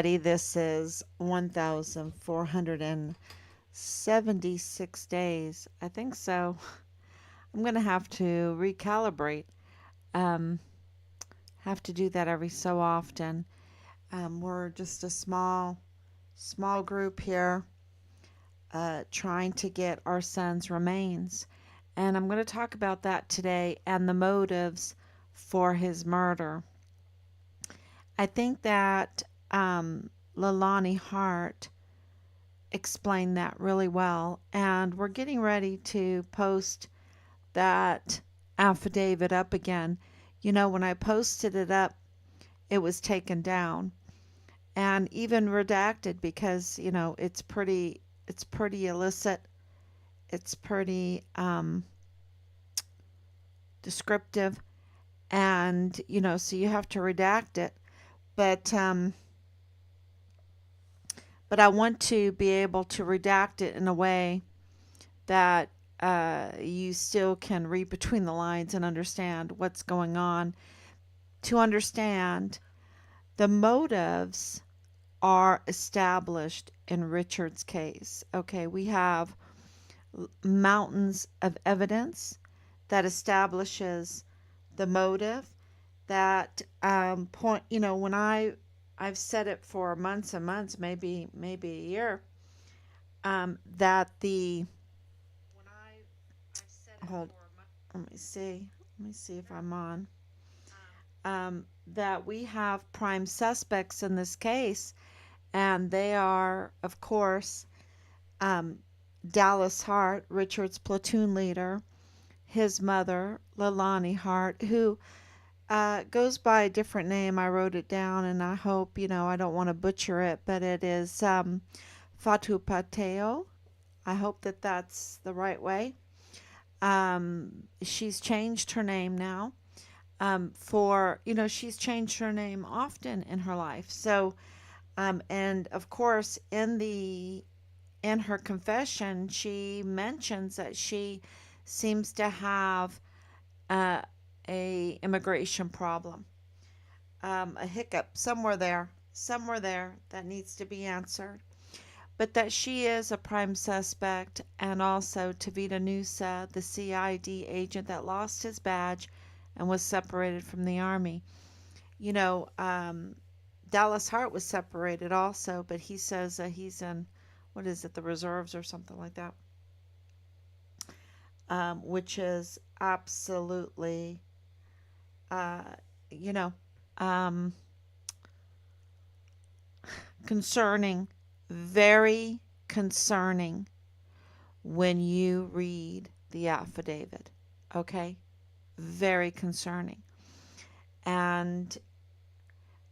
This is 1,476 days. I think so. I'm going to have to recalibrate. Um, have to do that every so often. We're just a small group here trying to get our son's remains. And I'm going to talk about that today and the motives for his murder. I think that Leilani Hart explained that really well. And we're getting ready to post that affidavit up again. You know, when I posted it up, it was taken down and even redacted because, it's pretty illicit. It's pretty descriptive and, so you have to redact it. But but I want to be able to redact it in a way that you still can read between the lines and understand what's going on. To understand the motives are established in Richard's case. Okay, we have mountains of evidence that establishes the motive. That point, when I've said it for months and months, maybe a year, that the hold let me see if I'm on, that we have prime suspects in this case, and they are, of course, um, Dallas Hart, Richard's platoon leader, his mother, Leilani Hart, who goes by a different name. I wrote it down, and I hope, I don't want to butcher it, but it is Fatu Pateo. I hope that that's the right way. She's changed her name now. She's changed her name often in her life. So, and of course, in her confession, she mentions that she seems to have uh, a immigration problem, a hiccup somewhere there that needs to be answered. But that she is a prime suspect, and also Tavita Nusa, the CID agent that lost his badge and was separated from the army. You know, Dallas Hart was separated also, but he says that he's in, what is it, the reserves or something like that, which is absolutely, uh, you know, um, concerning, very concerning when you read the affidavit. Okay? Very concerning. And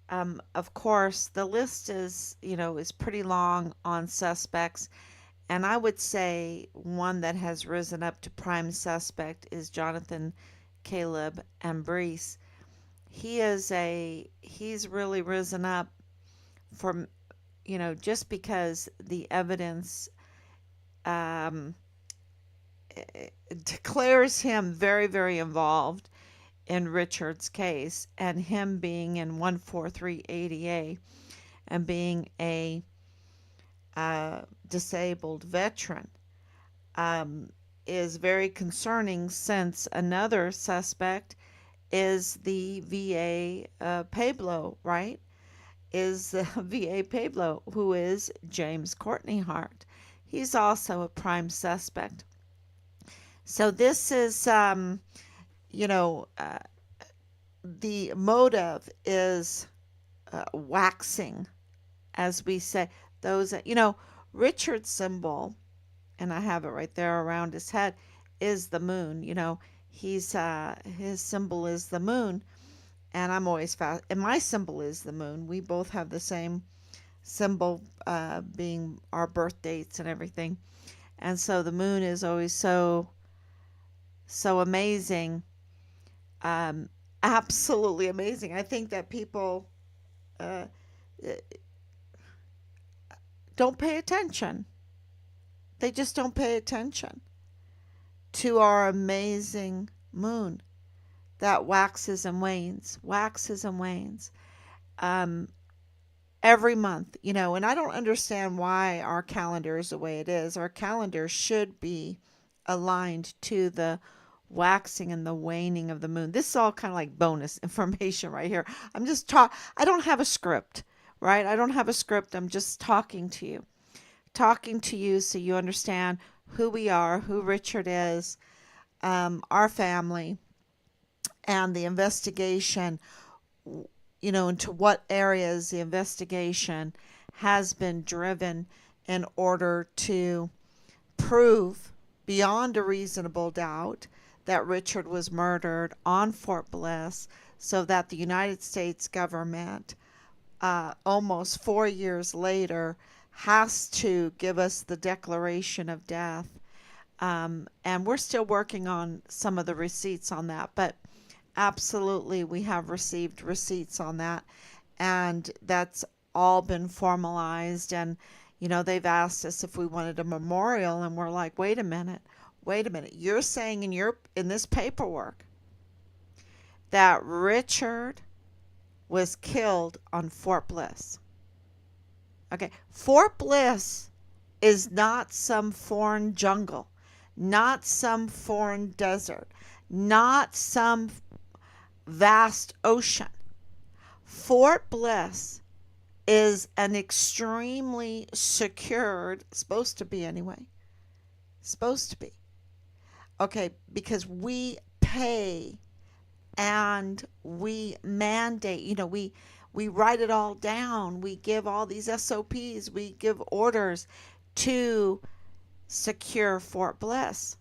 of course, the list is pretty long on suspects. And I would say one that has risen up to prime suspect is Jonathan Caleb Ambrose. He's really risen up from, just because the evidence um, declares him very, very involved in Richard's case, and him being in 14380A and being a disabled veteran um, is very concerning, since another suspect is the VA Pablo, right? Is the VA Pablo, who is James Courtney Hart. He's also a prime suspect. So this is, you know, uh, the motive is waxing, as we say. Richard's symbol, and I have it right there around his head, is the moon. His symbol is the moon, and I'm always fast. And my symbol is the moon. We both have the same symbol, being our birth dates and everything. And so the moon is always so amazing, um, absolutely amazing. I think that people uh, don't pay attention. They just don't pay attention to our amazing moon that waxes and wanes, waxes and wanes. Um, every month, and I don't understand why our calendar is the way it is. Our calendar should be aligned to the waxing and the waning of the moon. This is all kind of like bonus information right here. I don't have a script, right? I don't have a script. I'm just talking to you so you understand who we are, who Richard is, our family, and the investigation, into what areas the investigation has been driven in order to prove beyond a reasonable doubt that Richard was murdered on Fort Bliss, so that the United States government, almost 4 years later, has to give us the declaration of death. And we're still working on some of the receipts on that, but absolutely we have received receipts on that, and that's all been formalized. And they've asked us if we wanted a memorial, and we're like, wait a minute, you're saying in this paperwork that Richard was killed on Fort Bliss. Okay, Fort Bliss is not some foreign jungle, not some foreign desert, not some vast ocean. Fort Bliss is an extremely secured, supposed to be anyway, supposed to be. Okay, because we pay and we mandate, we write it all down. We give all these SOPs, we give orders to secure Fort Bliss.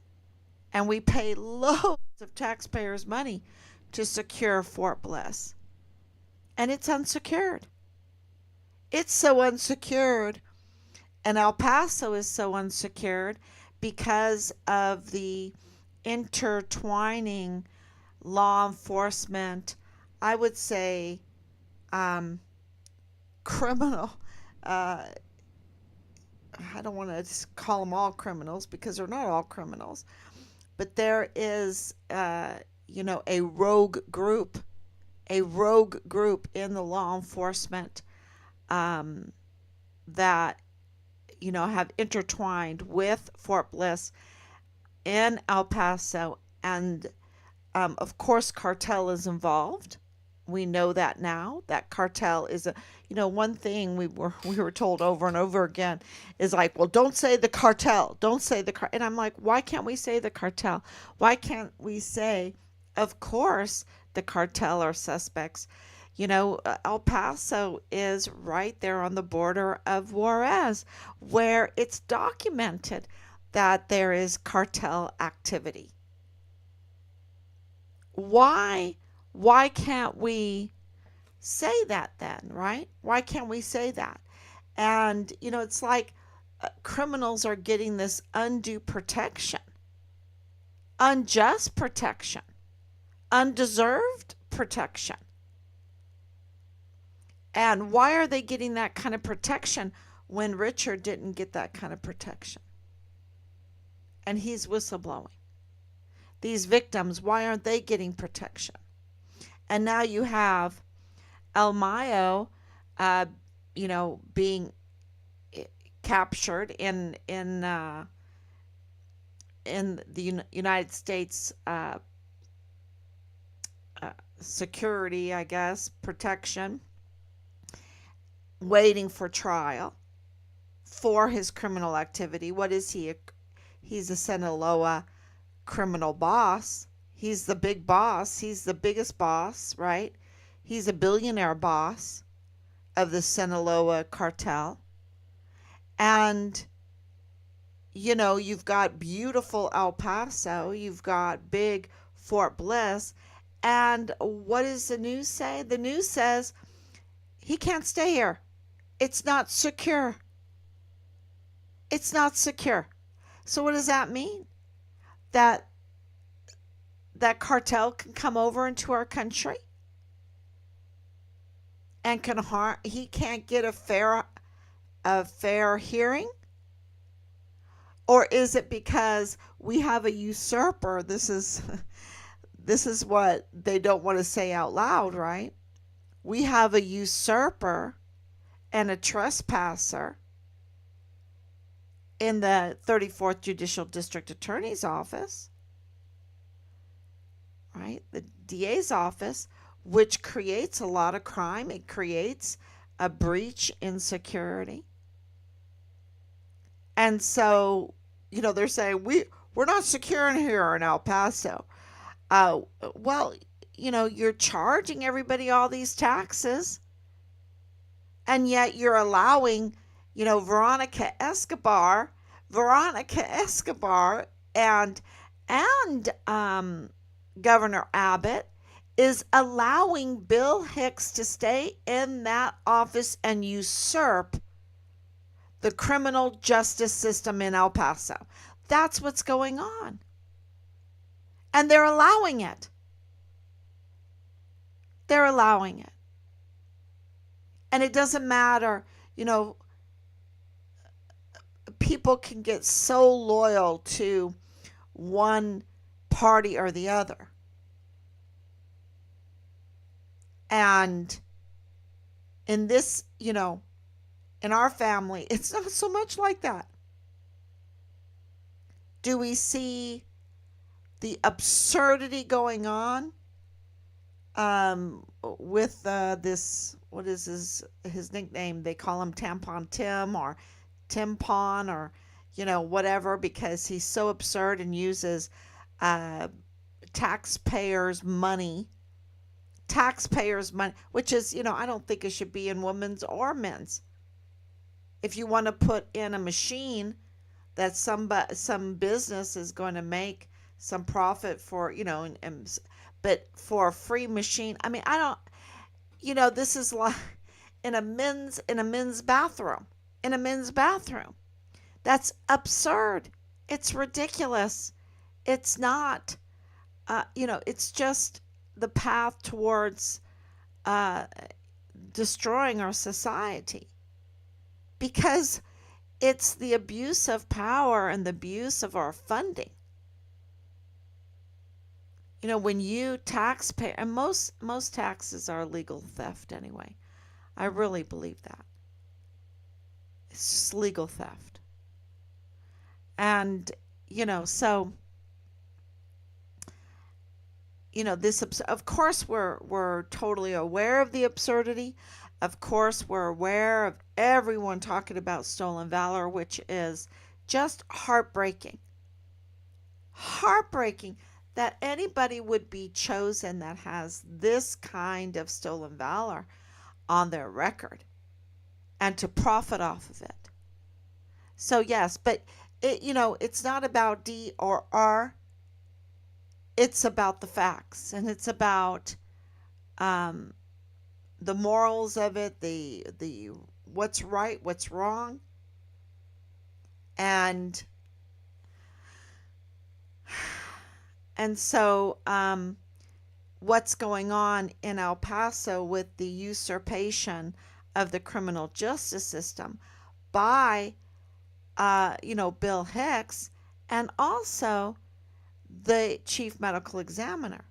And we pay loads of taxpayers' money to secure Fort Bliss. And it's unsecured. It's so unsecured. And El Paso is so unsecured because of the intertwining law enforcement, I would say, criminal. I don't want to call them all criminals because they're not all criminals. But there is, a rogue group in the law enforcement, that, have intertwined with Fort Bliss in El Paso. And, of course, cartel is involved. We know that now. That cartel is one thing we were told over and over again is like, well, don't say the cartel. Don't say the cartel. And I'm like, why can't we say the cartel? Why can't we say, of course, the cartel are suspects? El Paso is right there on the border of Juarez, where it's documented that there is cartel activity. Why can't we say that then, right? Why can't we say that? And, it's like criminals are getting this undue protection, unjust protection, undeserved protection. And why are they getting that kind of protection when Richard didn't get that kind of protection? And he's whistleblowing. These victims, why aren't they getting protection? And now you have El Mayo, being captured in the United States security, I guess, protection, waiting for trial for his criminal activity. What is he? He's a Sinaloa criminal boss. He's the big boss. He's the biggest boss, right? He's a billionaire boss of the Sinaloa cartel. And, you've got beautiful El Paso. You've got big Fort Bliss. And what does the news say? The news says he can't stay here. It's not secure. It's not secure. So what does that mean? That cartel can come over into our country and he can't get a fair hearing? Or is it because we have a usurper? This is what they don't want to say out loud, right? We have a usurper, and a trespasser in the 34th Judicial District Attorney's Office, right? The DA's office, which creates a lot of crime. It creates a breach in security. And so, they're saying we're not secure in here in El Paso. Uh, well, you're charging everybody all these taxes, and yet you're allowing, Veronica Escobar, and Governor Abbott is allowing Bill Hicks to stay in that office and usurp the criminal justice system in El Paso. That's what's going on. And they're allowing it. They're allowing it. And it doesn't matter, people can get so loyal to one party or the other. And in this, in our family, it's not so much like that. Do we see the absurdity going on with this? What is his nickname? They call him Tampon Tim or Timpon or whatever, because he's so absurd and uses uh, taxpayers' money. Taxpayers' money, which is, I don't think it should be in women's or men's. If you want to put in a machine that some business is going to make some profit for, but for a free machine, I mean, I don't, this is like in a men's bathroom, That's absurd. It's ridiculous. It's not, it's just the path towards destroying our society, because it's the abuse of power and the abuse of our funding. When you taxpayer, and most taxes are legal theft anyway. I really believe that. It's just legal theft. And, so, this, of course, we're totally aware of the absurdity. Of course, we're aware of everyone talking about stolen valor, which is just heartbreaking. Heartbreaking that anybody would be chosen that has this kind of stolen valor on their record and to profit off of it. So yes, but it's not about D or R. It's about the facts, and it's about the morals of it, the what's right, what's wrong, and so what's going on in El Paso with the usurpation of the criminal justice system by Bill Hicks, and also the chief medical examiner.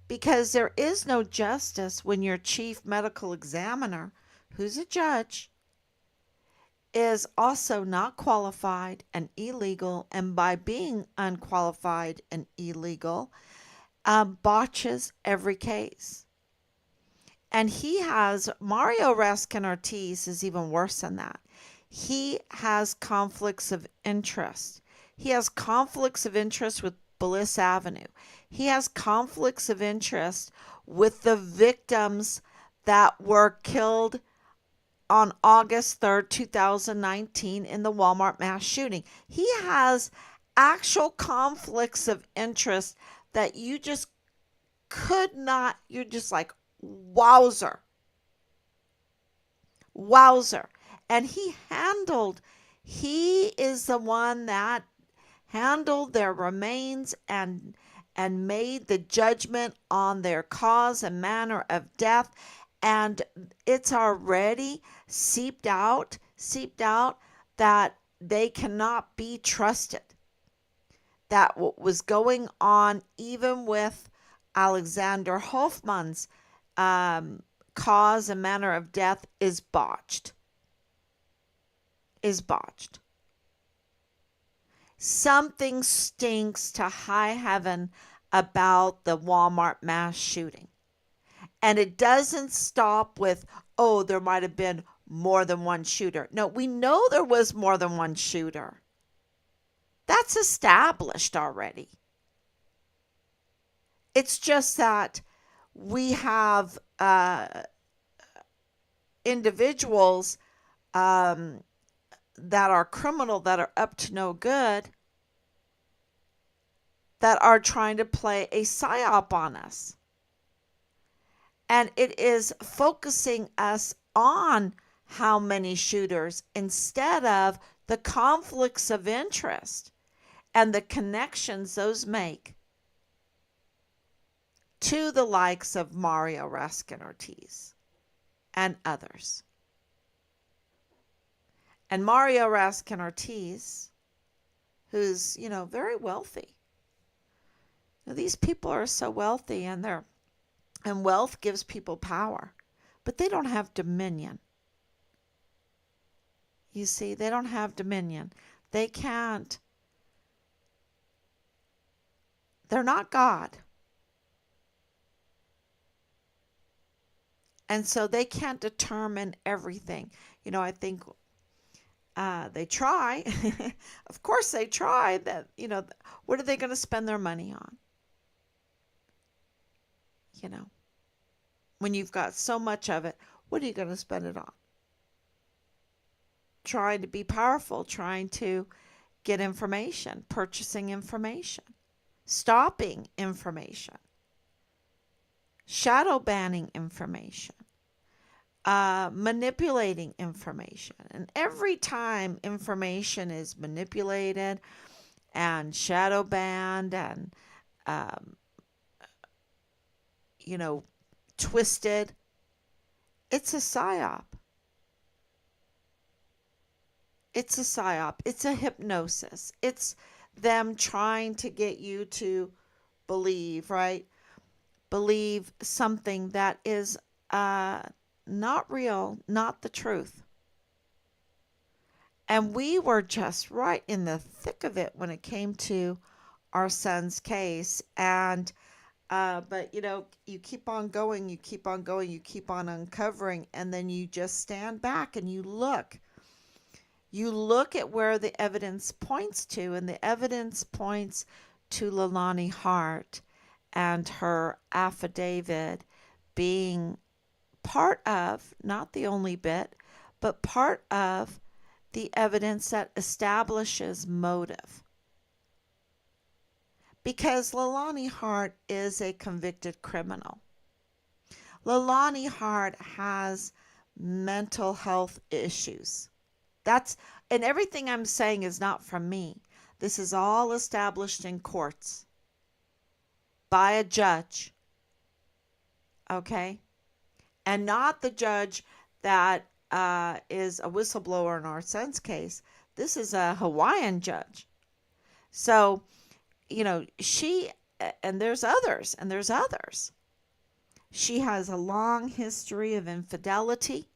Because there is no justice when your chief medical examiner, who's a judge, is also not qualified and illegal, and by being unqualified and illegal, botches every case. And Mario Raskin Ortiz is even worse than that. He has conflicts of interest. He has conflicts of interest with Bliss Avenue. He has conflicts of interest with the victims that were killed on August 3rd, 2019 in the Walmart mass shooting. He has actual conflicts of interest that you just could not, you're just like, wowzer. Wowzer. And he is the one that handled their remains and made the judgment on their cause and manner of death. And it's already seeped out that they cannot be trusted. That what was going on even with Alexander Hoffman's cause and manner of death is botched. Is botched. Something stinks to high heaven about the Walmart mass shooting. And it doesn't stop with, oh, there might have been more than one shooter. No, we know there was more than one shooter. That's established already. It's just that we have individuals that are criminal, that are up to no good, that are trying to play a psyop on us. And it is focusing us on how many shooters instead of the conflicts of interest and the connections those make to the likes of Mario Raskin Ortiz and others. And Mario Raskin Ortiz, who's, very wealthy. These people are so wealthy, and wealth gives people power, but they don't have dominion. You see, they don't have dominion. They can't. They're not God. And so they can't determine everything. I think they try. Of course they try. That, what are they going to spend their money on? When you've got so much of it, what are you going to spend it on? Trying to be powerful, trying to get information, purchasing information, stopping information, shadow banning information, manipulating information. And every time information is manipulated and shadow banned and, twisted, it's a psyop. It's a psyop. It's a hypnosis. It's them trying to get you to believe, right? Believe something that is not real, not the truth. And we were just right in the thick of it when it came to our son's case. And but you keep on going, you keep on going, you keep on uncovering, and then you just stand back and you look. You look at where the evidence points to, and the evidence points to Leilani Hart and her affidavit being part of, not the only bit, but part of the evidence that establishes motive. Because Leilani Hart is a convicted criminal. Leilani Hart has mental health issues. And everything I'm saying is not from me. This is all established in courts by a judge. Okay? And not the judge that is a whistleblower in our son's case. This is a Hawaiian judge. So, she, and there's others, She has a long history of infidelity,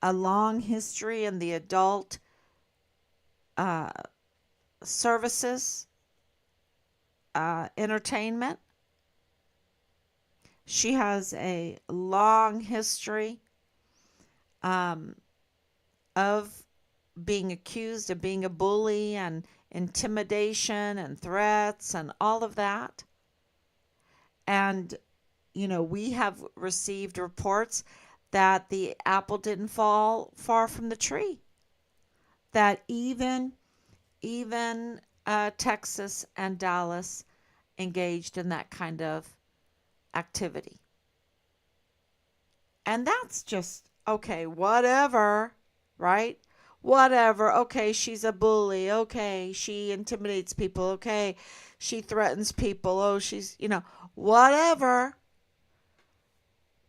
a long history in the adult services, entertainment. She has a long history of being accused of being a bully and intimidation and threats and all of that. And, we have received reports that the apple didn't fall far from the tree. That even Texas and Dallas engaged in that kind of activity. And that's just, okay, whatever, right? Whatever. Okay, she's a bully. Okay, she intimidates people. Okay, she threatens people. Oh, she's, whatever.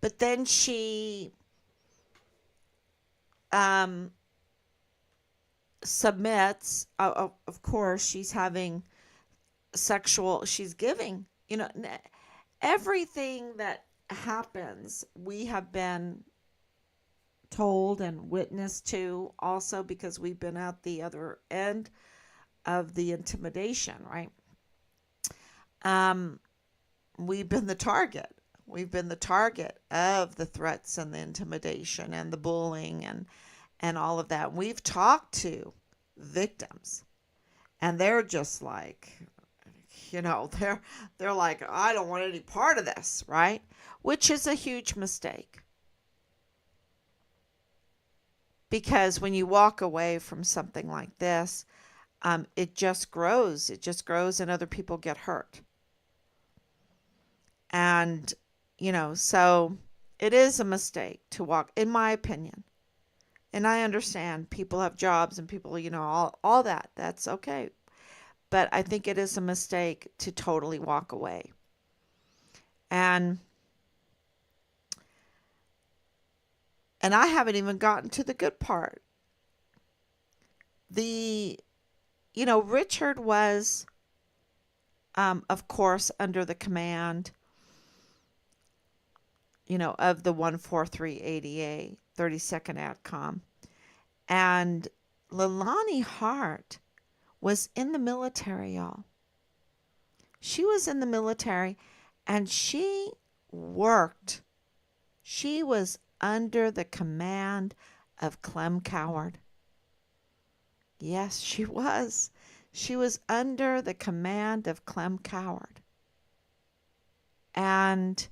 But then she submits. Of course, she's having she's giving, everything that happens, we have been told and witnessed to also because we've been at the other end of the intimidation, right? Um, we've been the target. We've been the target of the threats and the intimidation and the bullying and all of that. We've talked to victims and they're just like, they're like, I don't want any part of this, right? Which is a huge mistake. Because when you walk away from something like this, it just grows. It just grows and other people get hurt. And, so it is a mistake to walk, in my opinion. And I understand people have jobs and people, all that. That's okay. But I think it is a mistake to totally walk away. And I haven't even gotten to the good part. Richard was, of course, under the command, of the 143 ADA, 32nd ADCOM. And Leilani Hart was in the military, y'all. She was in the military and she worked. She was under the command of Clem Coward. Yes, she was. She was under the command of Clem Coward. And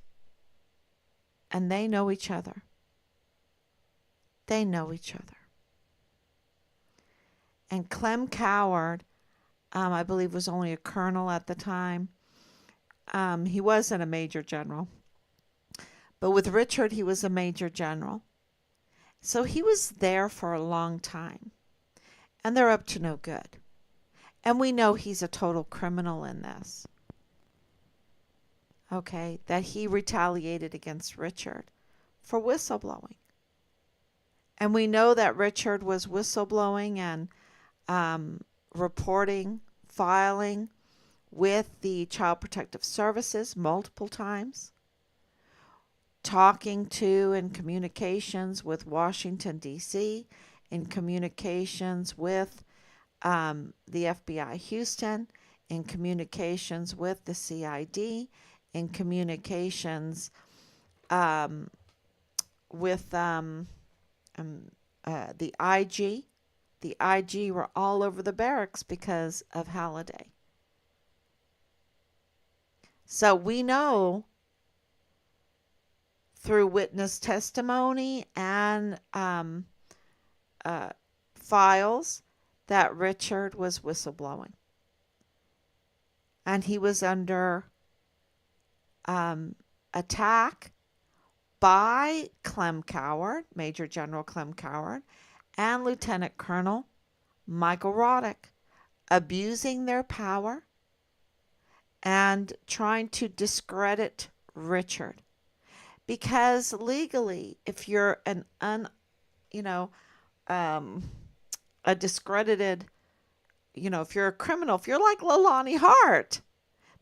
they know each other. They know each other. And Clem Coward, I believe, was only a colonel at the time. He wasn't a major general. But with Richard, he was a major general. So he was there for a long time. And they're up to no good. And we know he's a total criminal in this. Okay, that he retaliated against Richard for whistleblowing. And we know that Richard was whistleblowing and reporting, filing with the Child Protective Services multiple times, talking to and communications with Washington, D.C., in communications with the FBI Houston, in communications with the CID, in communications with the IG. The IG were all over the barracks because of Halliday. So we know through witness testimony and files that Richard was whistleblowing. And he was under attack by Clem Coward, Major General Clem Coward, and Lieutenant Colonel Michael Roddick, abusing their power and trying to discredit Richard. Because legally, if you're a discredited, if you're a criminal, if you're like Leilani Hart,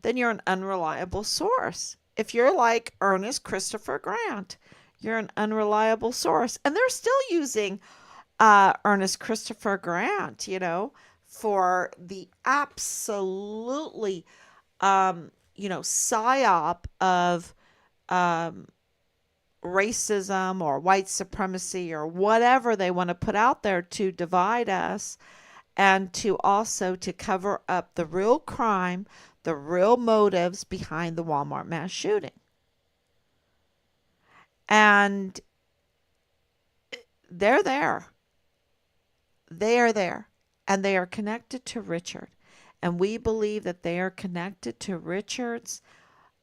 then you're an unreliable source. If you're like Ernest Christopher Grant, you're an unreliable source. And they're still using Ernest Christopher Grant, for the absolutely, psyop of racism or white supremacy or whatever they want to put out there to divide us and to also to cover up the real crime, the real motives behind the Walmart mass shooting. And they're there. They are there. And they are connected to Richard. And we believe that they are connected to Richard's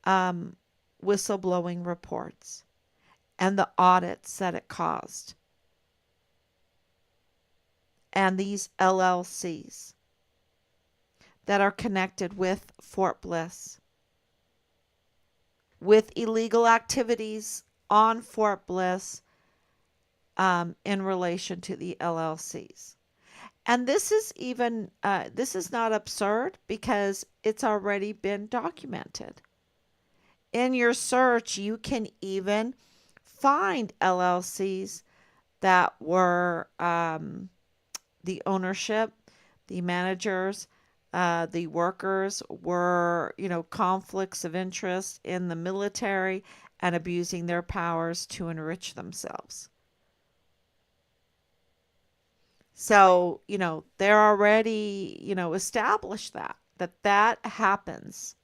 whistleblowing reports and the audits that it caused. And these LLCs that are connected with Fort Bliss, with illegal activities on Fort Bliss in relation to the LLCs. And this is even, this is not absurd because it's already been documented. in your search, you can even find LLCs that were the ownership, the managers, the workers were, conflicts of interest in the military and abusing their powers to enrich themselves. So, they're already, established that happens.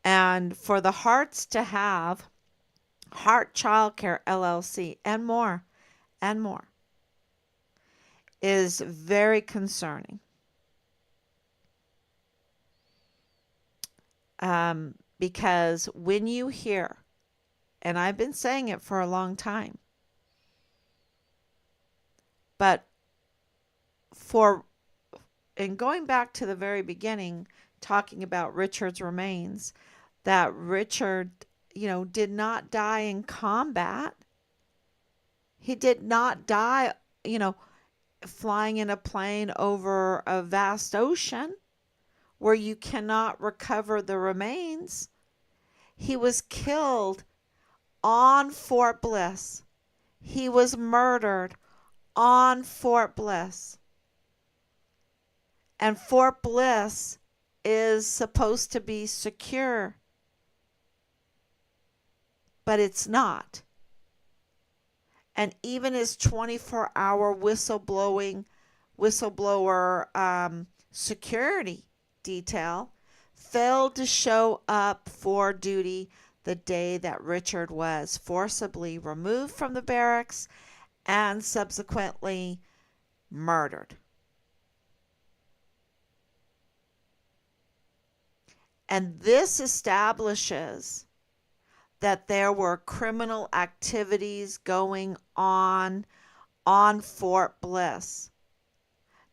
And for the Harts to have Hart Childcare LLC and more is very concerning. Because when you hear, and I've been saying it for a long time, but for, and going back to the very beginning, talking about Richard's remains, that Richard, did not die in combat. He did not die, you know, flying in a plane over a vast ocean where you cannot recover the remains. He was killed on Fort Bliss. He was murdered on Fort Bliss. And Fort Bliss is supposed to be secure, but it's not. And even his 24-hour whistleblower security detail failed to show up for duty the day that Richard was forcibly removed from the barracks and subsequently murdered. And this establishes that there were criminal activities going on Fort Bliss.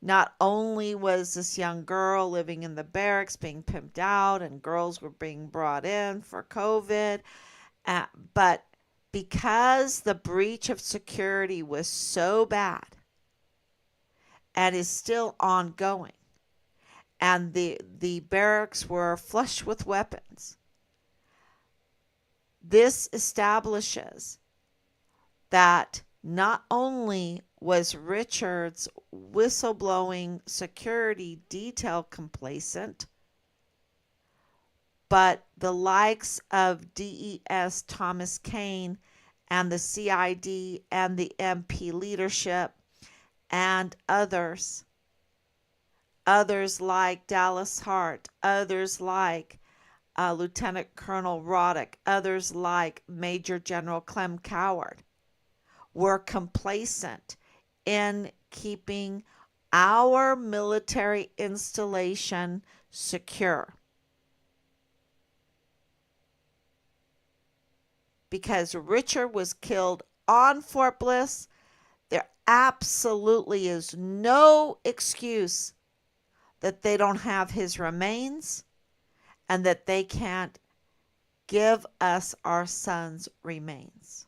Not only was this young girl living in the barracks being pimped out and girls were being brought in for COVID, but because the breach of security was so bad and is still ongoing, and the barracks were flush with weapons, this establishes that not only was Richard's whistleblowing security detail complacent, but the likes of DES Thomas Kane and the CID and the MP leadership and others like Dallas Hart, others like Lieutenant Colonel Roddick, others like Major General Clem Coward, were complacent in keeping our military installation secure. Because Richard was killed on Fort Bliss, there absolutely is no excuse that they don't have his remains and that they can't give us our son's remains.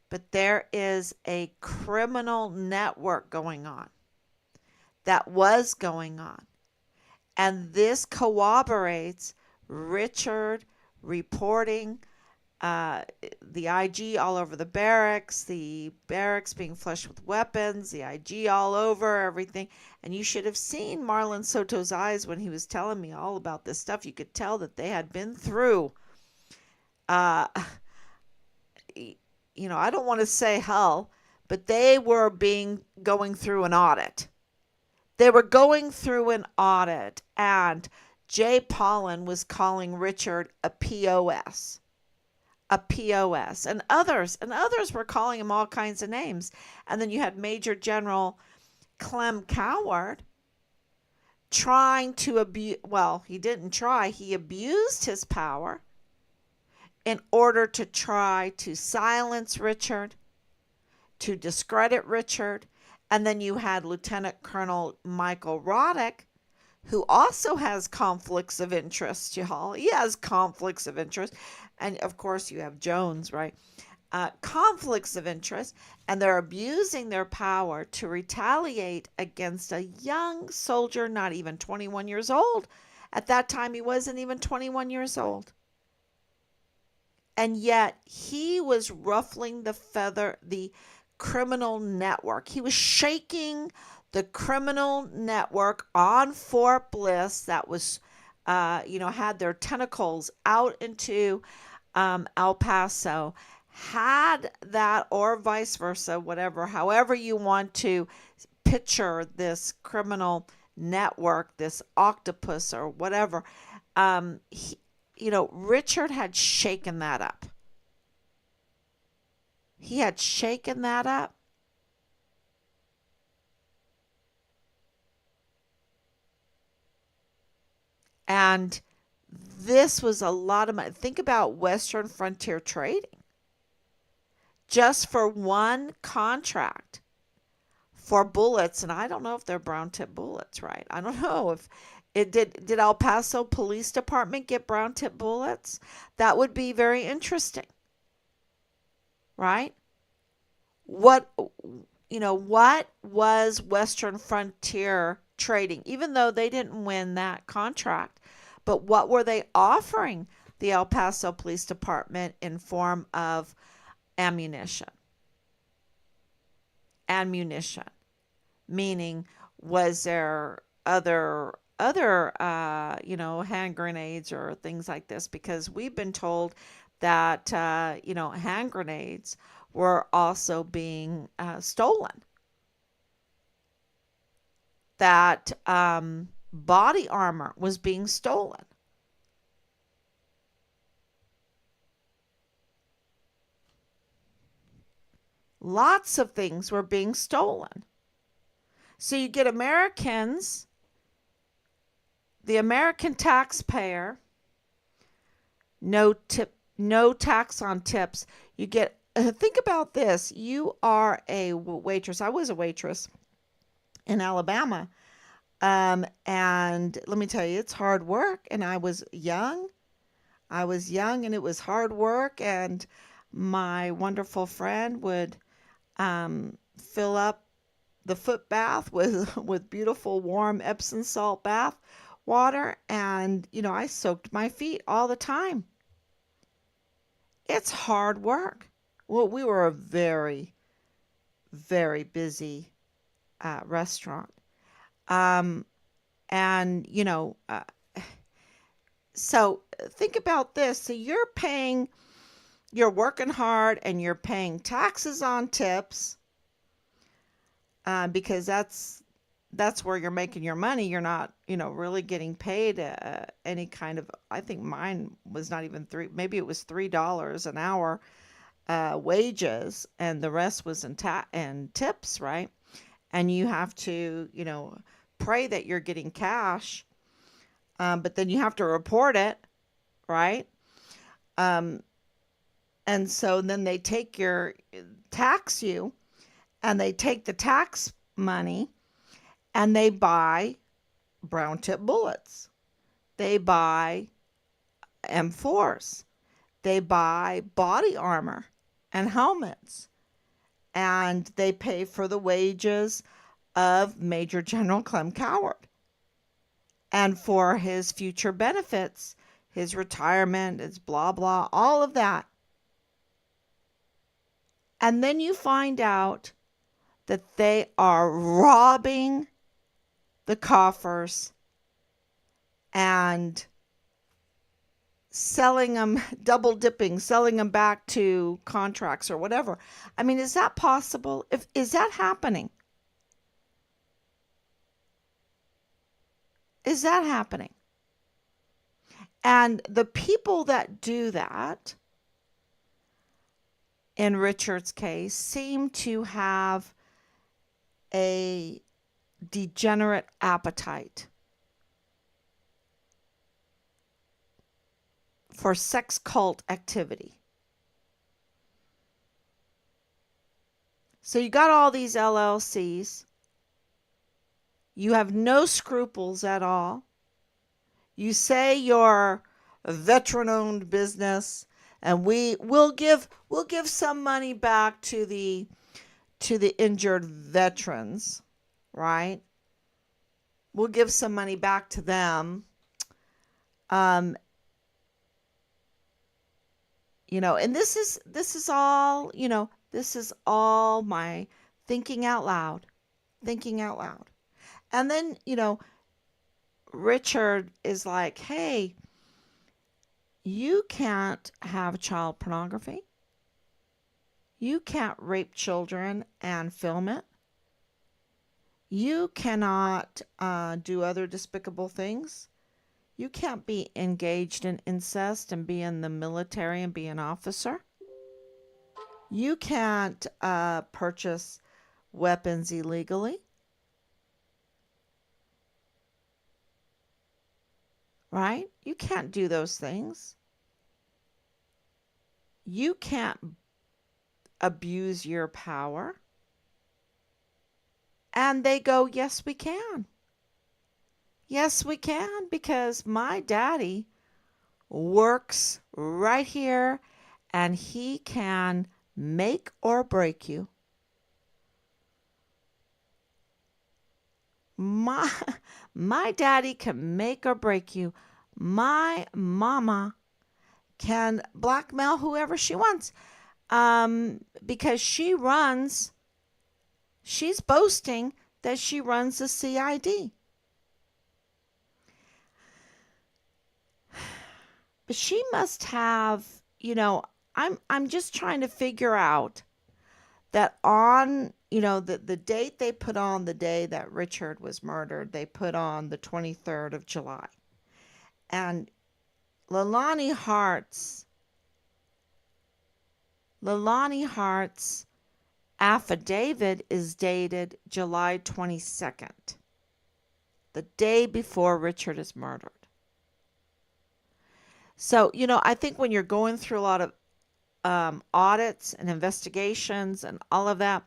But there is a criminal network going on, that was going on. And this corroborates Richard reporting the IG all over the barracks being flushed with weapons, the IG all over everything. And you should have seen Marlon Soto's eyes when he was telling me all about this stuff. You could tell that they had been through, I don't want to say hell, but they were going through an audit. They were going through an audit, and Jay Pollan was calling Richard a POS. And others were calling him all kinds of names. And then you had Major General Clem Coward trying to he didn't try, he abused his power in order to try to silence Richard, to discredit Richard. And then you had Lieutenant Colonel Michael Roddick, who also has conflicts of interest, y'all. He has conflicts of interest. And of course, you have Jones, right? Conflicts of interest. And they're abusing their power to retaliate against a young soldier, not even 21 years old, At that time, he wasn't even 21 years old. And yet, he was ruffling the criminal network. He was shaking the criminal network on Fort Bliss that was, had their tentacles out into El Paso, had that, or vice versa, whatever, however you want to picture this criminal network, this octopus or whatever. Richard had shaken that up. He had shaken that up. And this was a lot of money. Think about Western frontier trading. Just for one contract for bullets, and I don't know if they're brown tip bullets, right? I don't know if it did El Paso Police Department get brown tip bullets? That would be very interesting, right? What what was Western Frontier Trading, even though they didn't win that contract, but what were they offering the El Paso Police Department in form of ammunition? Ammunition, meaning, was there other hand grenades or things like this? Because we've been told that hand grenades were also being stolen, that body armor was being stolen. Lots of things were being stolen. So you get Americans, the American taxpayer, no tax on tips. You get, think about this. You are a waitress. I was a waitress in Alabama. And let me tell you, it's hard work. And I was young. And it was hard work. And my wonderful friend would fill up the foot bath with beautiful warm Epsom salt bath water. And, I soaked my feet all the time. It's hard work. Well, we were a very, very busy restaurant. Um, and, so think about this. So you're working hard and you're paying taxes on tips because that's where you're making your money. You're not, really getting paid any kind of, I think mine was not even maybe it was $3 an hour wages, and the rest was in tips, right? And you have to, pray that you're getting cash, but then you have to report it, right? Um, and so then they tax you, and they take the tax money and they buy brown tip bullets. They buy M4s. They buy body armor and helmets. And they pay for the wages of Major General Clem Coward and for his future benefits, his retirement, his blah, blah, all of that. And then you find out that they are robbing the coffers and selling them, double dipping, selling them back to contracts or whatever. I mean, is that possible? Is that happening? Is that happening? And the people that do that, in Richard's case, seem to have a degenerate appetite for sex cult activity. So you got all these LLCs. You have no scruples at all. You say you're a veteran-owned business, and we'll give some money back to the injured veterans, right? We'll give some money back to them. Um, and this is all, this is all my thinking out loud, thinking out loud. And then, Richard is like, "Hey, you can't have child pornography. You can't rape children and film it. You cannot do other despicable things. You can't be engaged in incest and be in the military and be an officer. You can't purchase weapons illegally, right? You can't do those things. You can't abuse your power." And they go, "Yes, we can. Yes, we can, because my daddy works right here and he can make or break you. My my daddy can make or break you. My mama can blackmail whoever she wants. Because she's boasting that she runs the CID. But she must have, I'm just trying to figure out that on, the date they put on the day that Richard was murdered, they put on the 23rd of July. And Leilani Hart's Leilani Hart's affidavit is dated July 22nd, the day before Richard is murdered. So, I think when you're going through a lot of audits and investigations and all of that,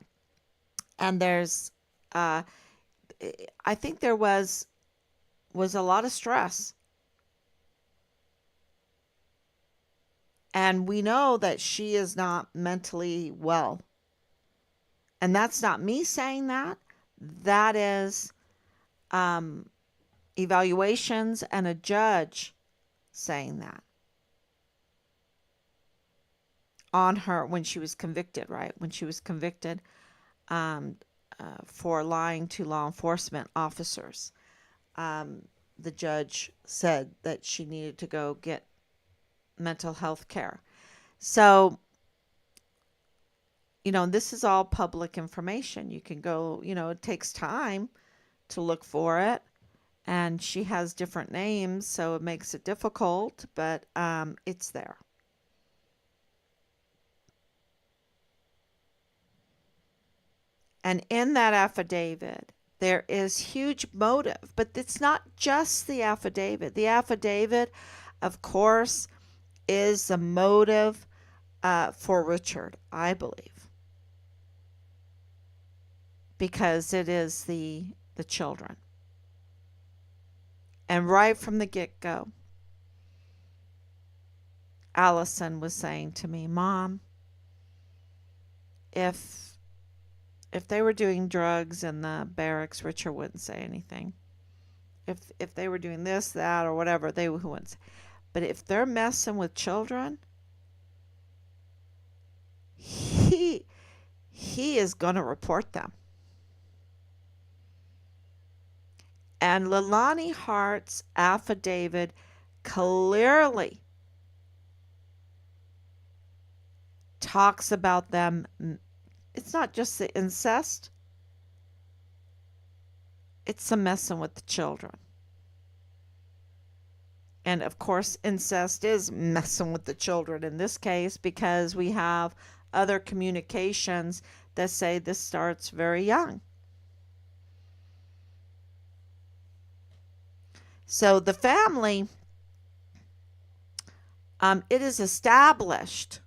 and uh, I think there was a lot of stress. And we know that she is not mentally well. And that's not me saying that. That is evaluations and a judge saying that on her when she was convicted, right? When she was convicted um, for lying to law enforcement officers, the judge said that she needed to go get mental health care. So, this is all public information. You can go, it takes time to look for it. And she has different names, so it makes it difficult, but it's there. And in that affidavit, there is huge motive, but it's not just the affidavit. The affidavit, of course, is the motive for Richard, I believe, because it is the children. And right from the get-go, Allison was saying to me, "Mom, if they were doing drugs in the barracks, Richard wouldn't say anything. If they were doing this, that, or whatever, they wouldn't say. But if they're messing with children, he is going to report them." And Leilani Hart's affidavit clearly talks about them. It's not just the incest, it's the messing with the children. And of course, incest is messing with the children in this case, because we have other communications that say this starts very young. So the family, it is established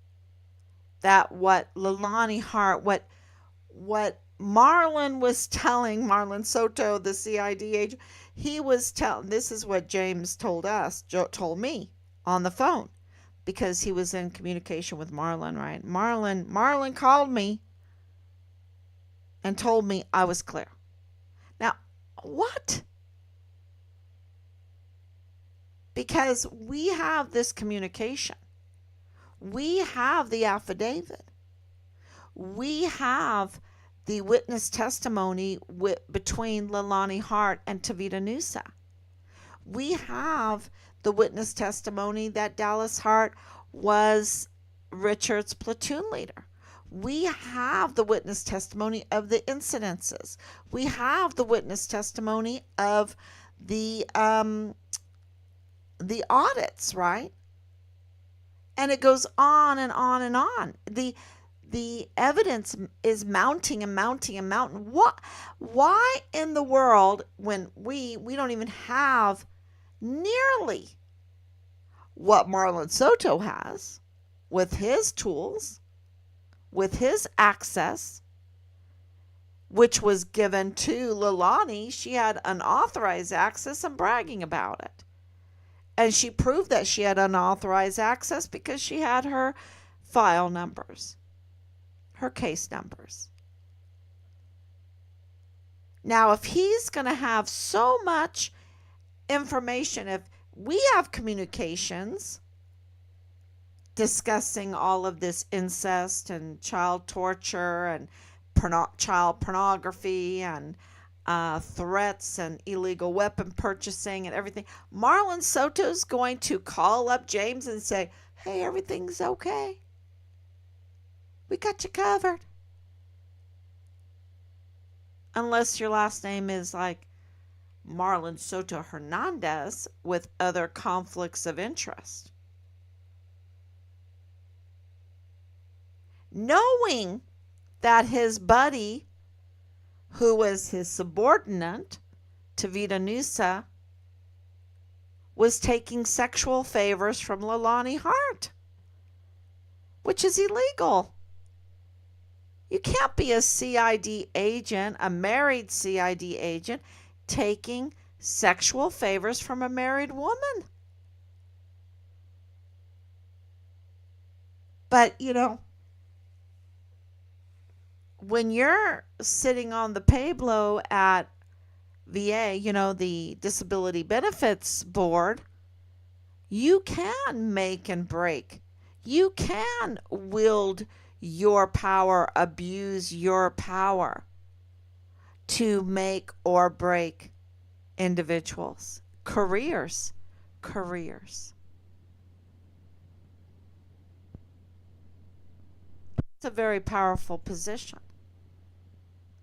that what Leilani Hart, what Marlon was telling, Marlon Soto, the CID agent, he was telling, this is what James told told me on the phone, because he was in communication with Marlon, right? Marlon called me and told me I was clear. Now, what? because we have this communication. We have the affidavit. We have the witness testimony between Leilani Hart and Tavita Nusa. We have the witness testimony that Dallas Hart was Richard's platoon leader. We have the witness testimony of the incidences. We have the witness testimony of the audits, right? And it goes on and on and on. The evidence is mounting and mounting and mounting. Why in the world, when we don't even have nearly what Marlon Soto has with his tools, with his access, which was given to Leilani? She had unauthorized access and bragging about it. And she proved that she had unauthorized access because she had her file numbers, her case numbers. Now, if he's going to have so much information, if we have communications discussing all of this incest and child torture and child pornography and threats and illegal weapon purchasing and everything, Marlon Soto's going to call up James and say, hey, everything's okay. We got you covered. Unless your last name is like Marlon Soto Hernandez with other conflicts of interest. Knowing that his buddy, who was his subordinate, Tavita Nusa, was taking sexual favors from Leilani Hart, which is illegal. You can't be a CID agent, a married CID agent, taking sexual favors from a married woman. But, when you're sitting on the Pablo at VA, the Disability Benefits Board, you can make and break. You can wield your power, abuse your power to make or break individuals, careers. It's a very powerful position.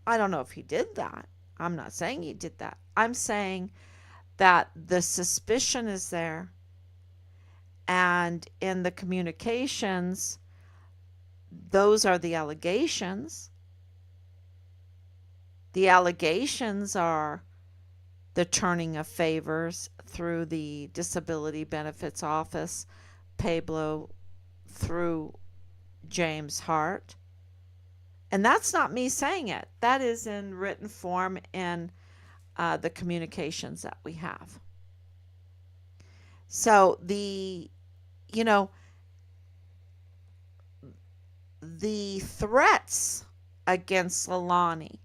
I don't know if he did that. I'm not saying he did that. I'm saying that the suspicion is there, and in the communications, those are the allegations. The allegations are the turning of favors through the Disability Benefits Office, Pablo, through James Hart. And that's not me saying it. That is in written form in the communications that we have. So the threats against Leilani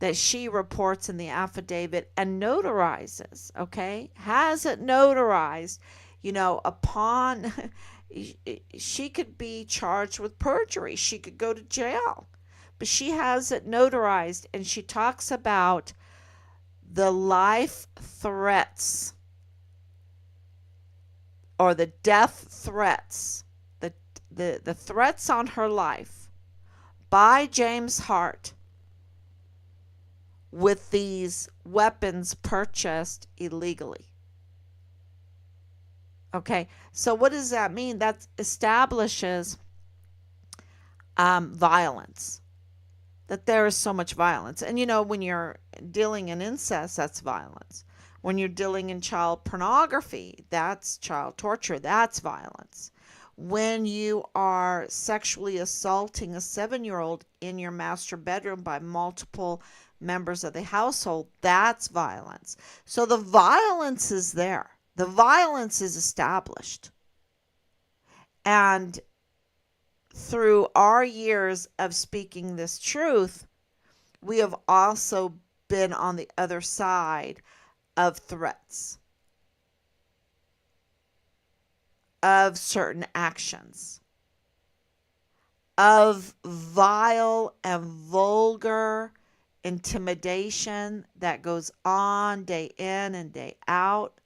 that she reports in the affidavit and notarizes, okay, has it notarized, upon she could be charged with perjury. She could go to jail. But she has it notarized, and she talks about the life threats or the death threats, the threats on her life by James Hart with these weapons purchased illegally. Okay, so what does that mean? That establishes violence, that there is so much violence. And when you're dealing in incest, that's violence. When you're dealing in child pornography, that's child torture, that's violence. When you are sexually assaulting a 7-year-old in your master bedroom by multiple members of the household, that's violence. So the violence is there. The violence is established. And through our years of speaking this truth, we have also been on the other side of threats. of certain actions, of vile and vulgar intimidation that goes on day in and day out.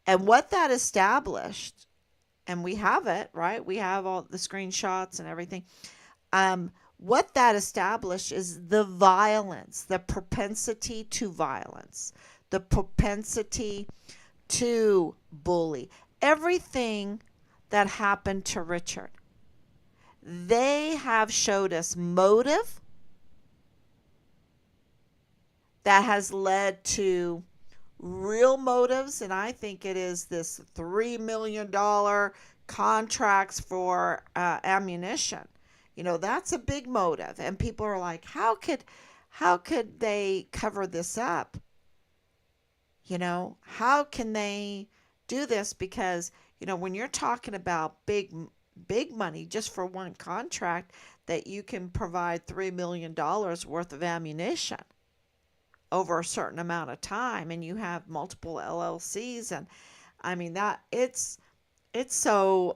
And what that established, and we have it, right? We have all the screenshots and everything. What that established is the violence, the propensity to violence, the propensity to bully. Everything that happened to Richard, they have showed us motive that has led to real motives, and I think it is this $3 million contracts for ammunition. That's a big motive, and people are like, how could they cover this up? How can they do this? Because when you're talking about big money just for one contract, that you can provide $3 million worth of ammunition over a certain amount of time, and you have multiple LLCs, and I mean that it's so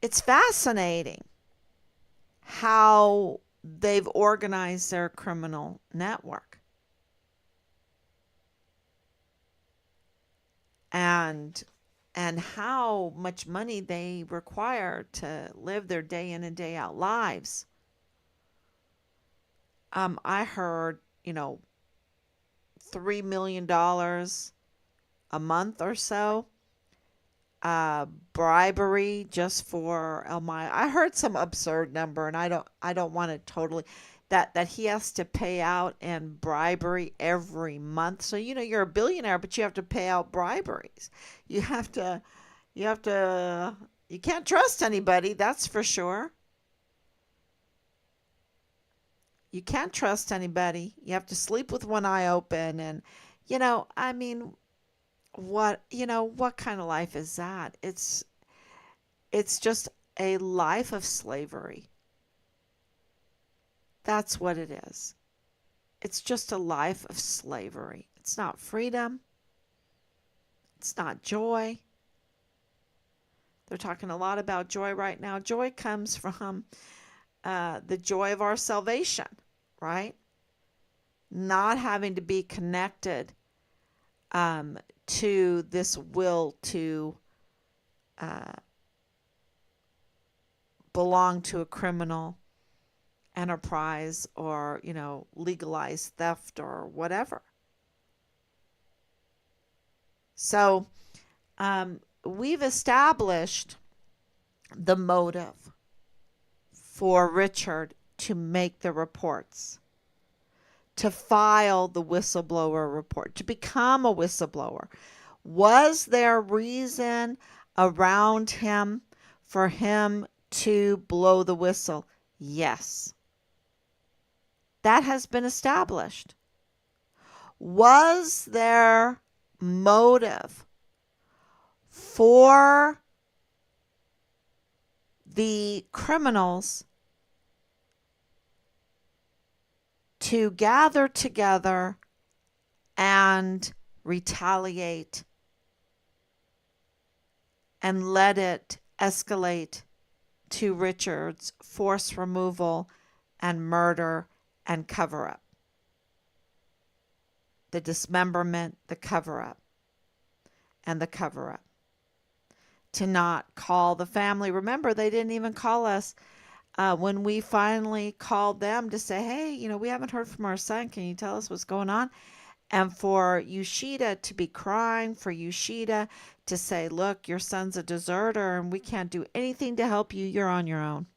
it's fascinating how they've organized their criminal network, and how much money they require to live their day in and day out lives. I heard, $3 million a month or so, bribery just for my. I heard some absurd number, and I don't want to totally that he has to pay out in bribery every month. So you're a billionaire, but you have to pay out briberies. You have to you have to you can't trust anybody, that's for sure. You can't trust anybody. You have to sleep with one eye open, and I mean, what kind of life is that? It's just a life of slavery. That's what it is. It's just a life of slavery. It's not freedom. It's not joy. They're talking a lot about joy right now. Joy comes from the joy of our salvation, right? Not having to be connected to this will to uh, belong to a criminal enterprise, or legalize theft or whatever. So we've established the motive for Richard to make the reports, to file the whistleblower report, to become a whistleblower. Was there reason around him for him to blow the whistle? Yes. That has been established. Was there motive for the criminals to gather together and retaliate and let it escalate to Richard's forced removal and murder and cover up? The dismemberment, the cover up, and the cover up. To not call the family. Remember, they didn't even call us when we finally called them to say, hey, we haven't heard from our son. Can you tell us what's going on? And for Yoshida to be crying, for Yoshida to say, look, your son's a deserter and we can't do anything to help you. You're on your own.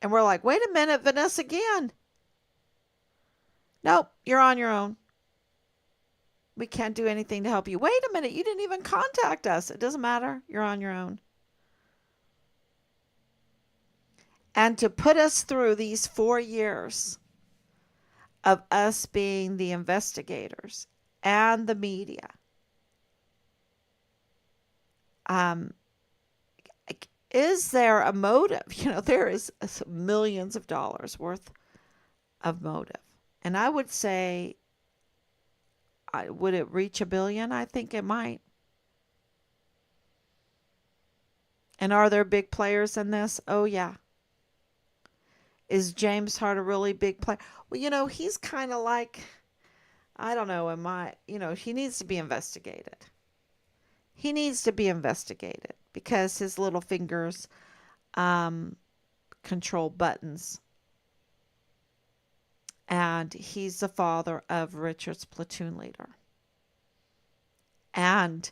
And we're like, wait a minute, Vanessa again. Nope, you're on your own. We can't do anything to help you. Wait a minute, you didn't even contact us. It doesn't matter. You're on your own. And to put us through these 4 years of us being the investigators and the media, is there a motive? There is millions of dollars worth of motive. And I would say would it reach 1 billion? I think it might. And are there big players in this? Oh, yeah. Is James Hart a really big player? Well, he's kind of like, I don't know, he needs to be investigated. He needs to be investigated because his little fingers um, control buttons. And he's the father of Richard's platoon leader. And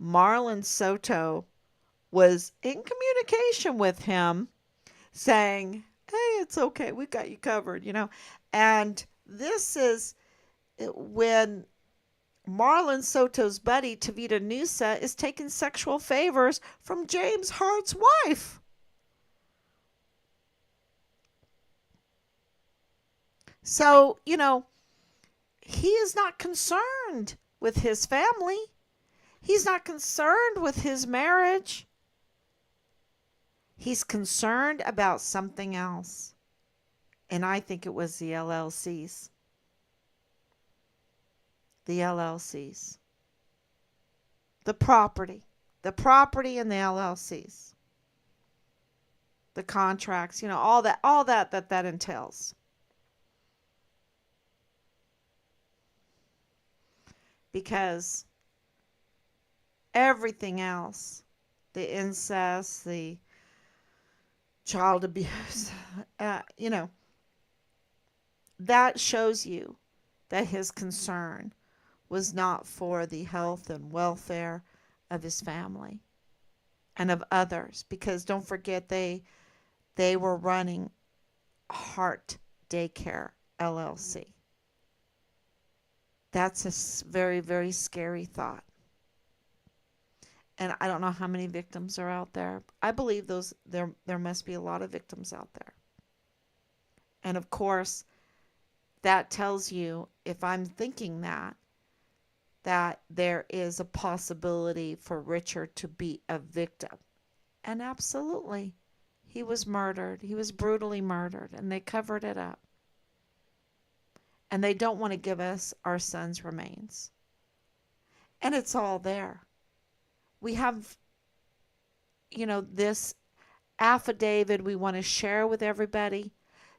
Marlon Soto was in communication with him saying, hey, it's okay. We got you covered. And this is when Marlon Soto's buddy, Tavita Nusa, is taking sexual favors from James Hart's wife. So, he is not concerned with his family. He's not concerned with his marriage. He's concerned about something else. And I think it was the LLCs. The LLCs. The property. The property and the LLCs. The contracts, all that entails. Because everything else, the incest, the child abuse, that shows you that his concern was not for the health and welfare of his family and of others. Because don't forget, they were running Hart Daycare LLC. That's a very, very scary thought. And I don't know how many victims are out there. I believe there must be a lot of victims out there. And of course, that tells you, if I'm thinking that there is a possibility for Richard to be a victim. And absolutely, he was murdered. He was brutally murdered, and they covered it up. And they don't want to give us our son's remains. And it's all there. We have, this affidavit we want to share with everybody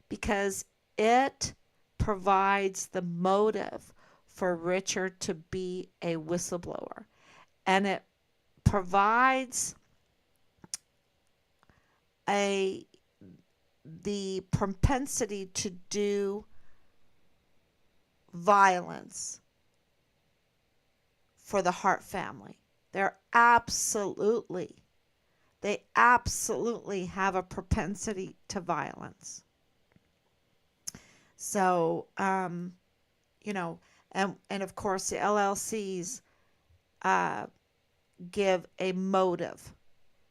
because it provides the motive for Richard to be a whistleblower. And it provides the propensity to do violence for the Hart family. They absolutely have a propensity to violence. So, and of course the LLCs give a motive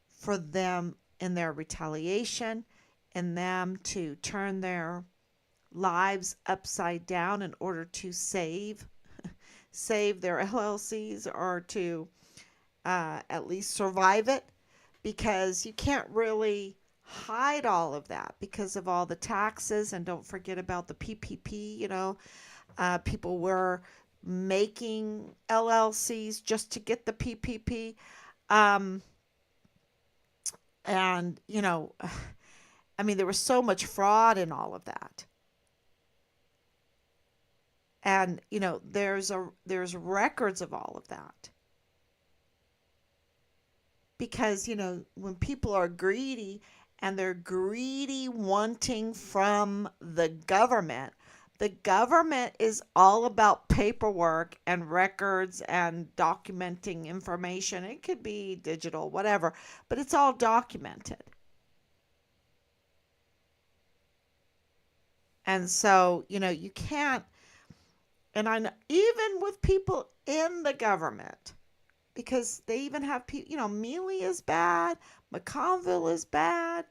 for them in their retaliation, and them to turn their lives upside down in order to save their LLCs, or to at least survive it, because you can't really hide all of that because of all the taxes. And don't forget about the PPP. People were making LLCs just to get the PPP. And there was so much fraud in all of that. And there's records of all of that. Because when people are greedy, and they're greedy wanting from the government is all about paperwork and records and documenting information. It could be digital, whatever, but it's all documented. And so, you can't, and I know, even with people in the government, because they even have people, Mealy is bad, McConville is bad,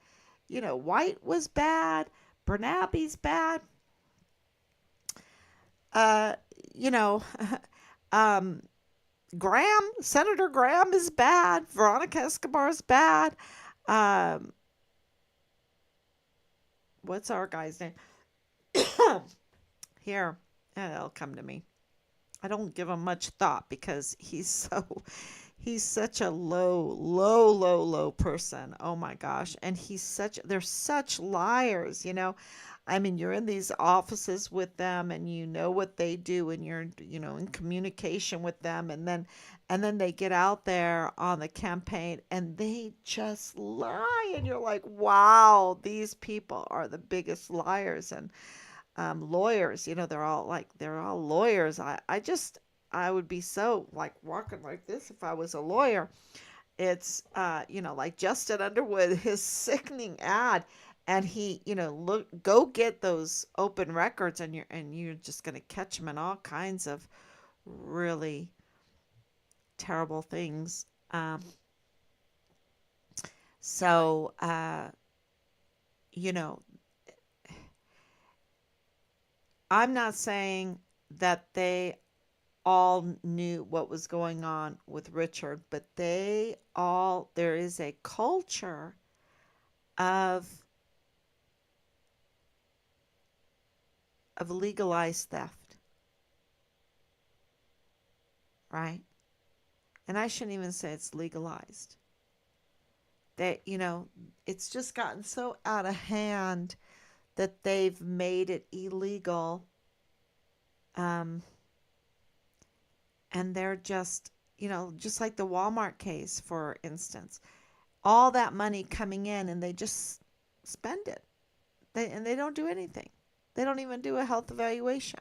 White was bad, Bernabe's bad. You know, Senator Graham is bad. Veronica Escobar is bad. Um, what's our guy's name? Here, it'll come to me. I don't give him much thought because he's such a low person. Oh my gosh. And they're such liars, you know. I mean, you're in these offices with them and you know what they do and you're, in communication with them and then they get out there on the campaign and they just lie and you're like, "Wow, these people are the biggest liars." And lawyers, they're all lawyers. I would be so like walking like this if I was a lawyer. It's like Justin Underwood, his sickening ad, and he, look, go get those open records, and you're just gonna catch him in all kinds of really terrible things. So you know, I'm not saying that they all knew what was going on with Richard, but there is a culture of legalized theft, right? And I shouldn't even say it's legalized. It's just gotten so out of hand that they've made it illegal. Um, and they're just like the Walmart case, for instance, all that money coming in and they just spend it. They don't do anything. They don't even do a health evaluation.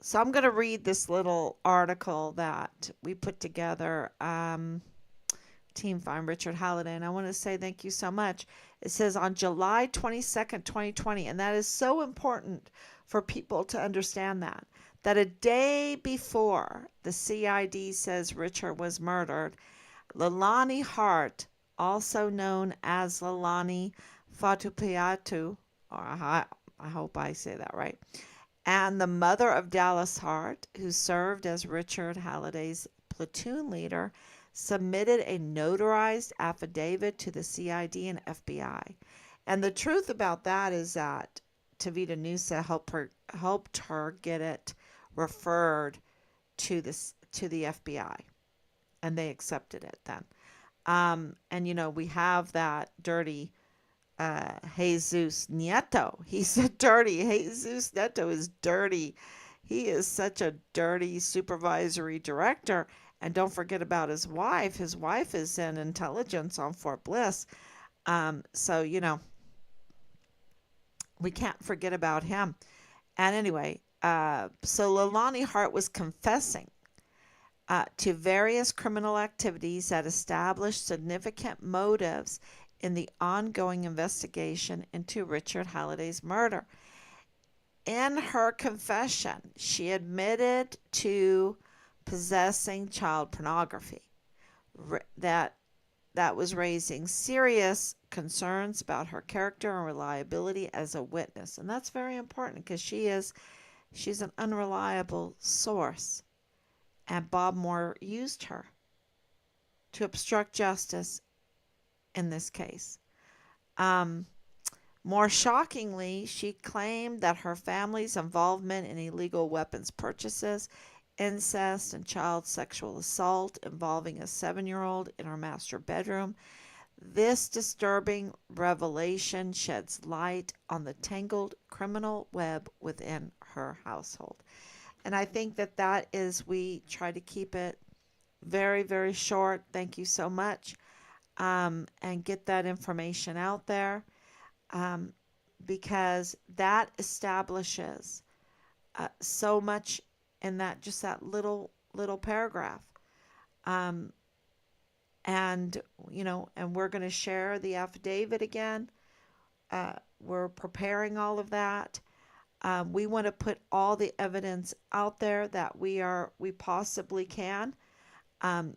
So I'm going to read this little article that we put together. Team Find Richard Halliday, and I want to say thank you so much. It says on July 22nd, 2020, and that is so important for people to understand that a day before the CID says Richard was murdered, Leilani Hart, also known as Leilani Fatupiatu, or I hope I say that right, and the mother of Dallas Hart, who served as Richard Halliday's platoon leader, submitted a notarized affidavit to the CID and FBI. And the truth about that is that Tavita Nusa helped her get it referred to the FBI, and they accepted it then. And we have that dirty Jesus Nieto. He's a dirty. Jesus Nieto is dirty. He is such a dirty supervisory director. And don't forget about his wife. His wife is in intelligence on Fort Bliss. So, we can't forget about him. And anyway, so Leilani Hart was confessing to various criminal activities that established significant motives in the ongoing investigation into Richard Halliday's murder. In her confession, she admitted to possessing child pornography that was raising serious concerns about her character and reliability as a witness. And that's very important because she's an unreliable source. And Bob Moore used her to obstruct justice in this case. Um, More shockingly, she claimed that her family's involvement in illegal weapons purchases, incest, and child sexual assault involving a 7-year-old in her master bedroom. This disturbing revelation sheds light on the tangled criminal web within her household. And I think we try to keep it very, very short. Thank you so much. And get that information out there, um, because that establishes so much in that little paragraph. Um, and we're going to share the affidavit again. We're preparing all of that. We want to put all the evidence out there that we possibly can, um,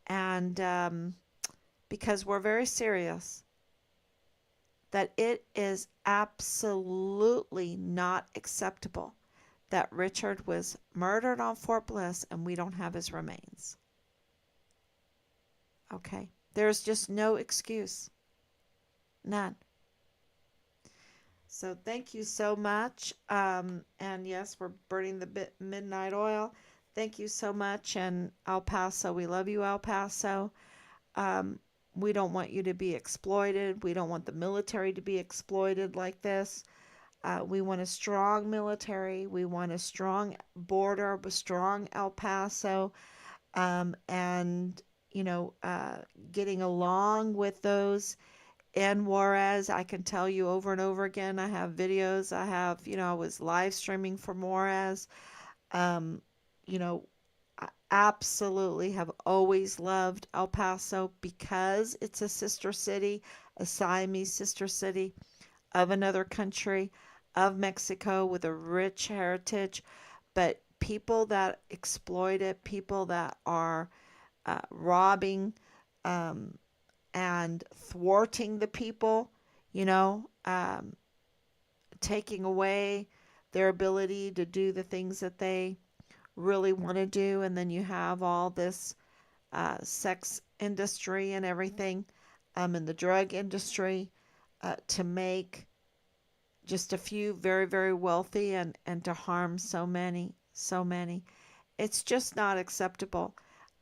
and because we're very serious that it is absolutely not acceptable that Richard was murdered on Fort Bliss and we don't have his remains. Okay? There's just no excuse. None. So thank you so much. And yes, we're burning the midnight oil. Thank you so much. And El Paso, we love you, El Paso. Um, we don't want you to be exploited. We don't want the military to be exploited like this. We want a strong military. We want a strong border, a strong El Paso, and getting along with those in Juarez. I can tell you over and over again. I have videos. I was live streaming from Juarez. Um, you know, I absolutely have always loved El Paso because it's a sister city, a Siamese sister city of another country, of Mexico with a rich heritage. But people that exploit it, people that are robbing um, and thwarting the people, you know, taking away their ability to do the things that they really want to do. And then you have all this sex industry and everything, and the drug industry to make just a few very, very wealthy and to harm so many, so many. It's just not acceptable.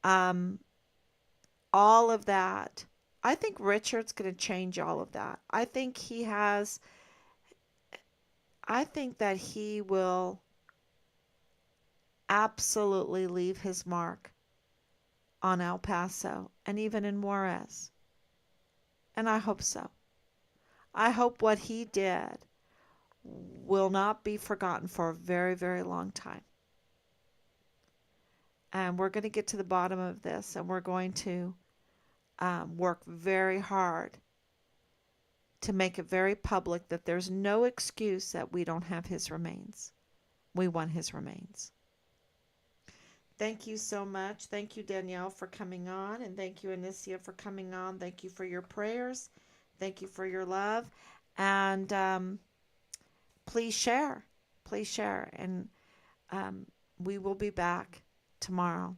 Um, all of that. I think Richard's going to change all of that. I think that he will absolutely leave his mark on El Paso and even in Juarez. And I hope so. I hope what he did will not be forgotten for a very, very long time. And we're going to get to the bottom of this and we're going to work very hard to make it very public that there's no excuse that we don't have his remains. We want his remains. Thank you so much. Thank you, Danielle, for coming on. And thank you, Anicia, for coming on. Thank you for your prayers. Thank you for your love. And please share. Please share. And we will be back tomorrow.